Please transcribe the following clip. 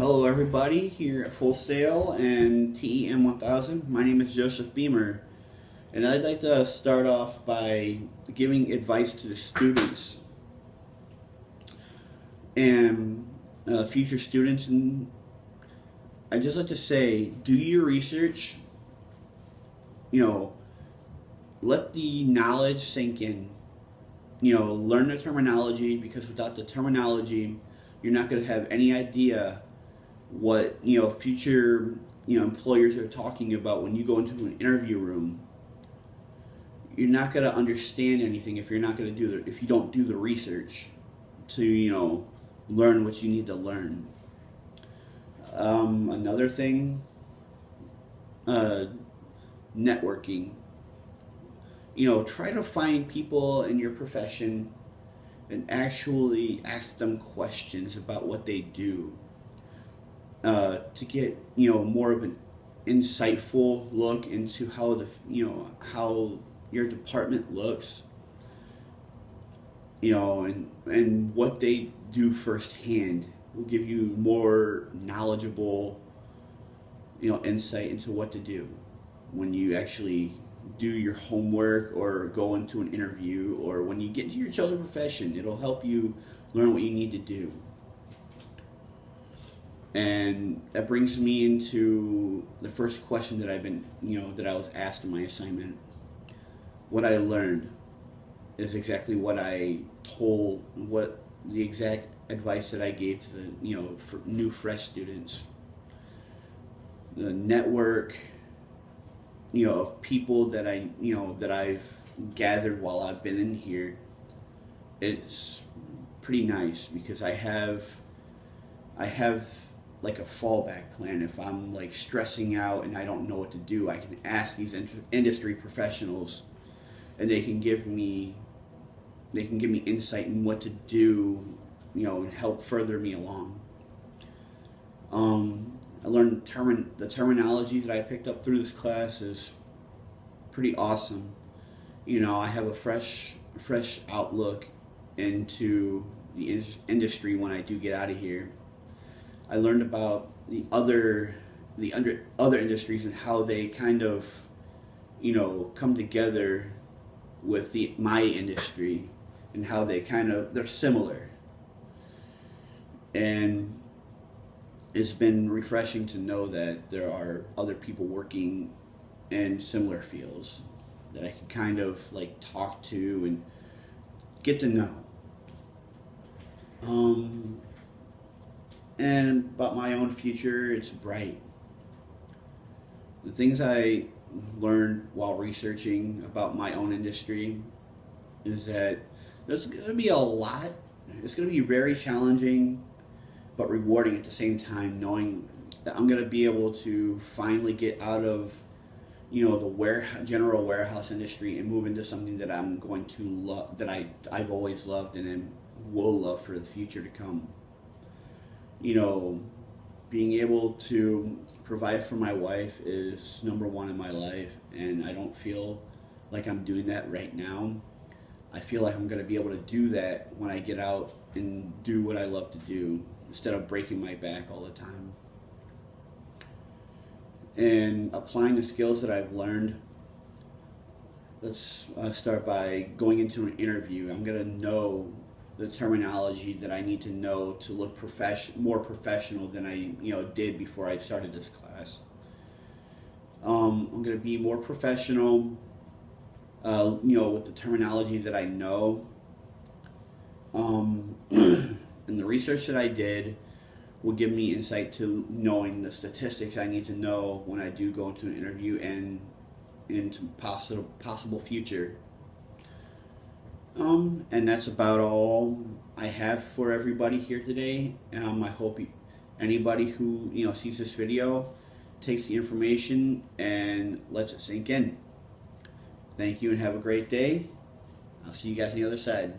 Hello, everybody, here at Full Sail and TEM 1000. My name is Joseph Beamer, and I'd like to start off by giving advice to the students and future students. And I'd just like to say, do your research, let the knowledge sink in. Learn the terminology, because without the terminology, you're not going to have any idea what future employers are talking about when you go into an interview room. You're not going to understand anything if you're not going to if you don't do the research to learn what you need to learn. Another thing, networking. Try to find people in your profession and actually ask them questions about what they do, to get more of an insightful look into how how your department looks, and what they do firsthand will give you more knowledgeable insight into what to do when you actually do your homework or go into an interview, or when you get into your chosen profession. It'll help you learn what you need to do. And that brings me into the first question that that I was asked in my assignment. What I learned is exactly what the exact advice that I gave to the for new fresh students. The network of people that I've gathered while I've been in here, it's pretty nice, because I have like a fallback plan. If I'm like stressing out and I don't know what to do, I can ask these industry professionals, and they can give me insight in what to do, and help further me along. I learned the terminology that I picked up through this class is pretty awesome. I have a fresh outlook into the industry when I do get out of here. I learned about the other industries and how they kind of come together with my industry, and how they're similar. And it's been refreshing to know that there are other people working in similar fields that I can kind of like talk to and get to know. And about my own future, it's bright. The things I learned while researching about my own industry is that there's going to be a lot. It's going to be very challenging, but rewarding at the same time, knowing that I'm going to be able to finally get out of the general warehouse industry and move into something that I'm going to love, that I've always loved and then will love for the future to come. Being able to provide for my wife is number one in my life, and I don't feel like I'm doing that right now. I feel like I'm going to be able to do that when I get out and do what I love to do, instead of breaking my back all the time. And applying the skills that I've learned, let's start by going into an interview. I'm going to know the terminology that I need to know to look more professional than I did before I started this class. I'm going to be more professional, with the terminology that I know. And the research that I did will give me insight to knowing the statistics I need to know when I do go into an interview and into possible future. And that's about all I have for everybody here today. I hope anybody who sees this video takes the information and lets it sink in. Thank you, and have a great day. I'll see you guys on the other side.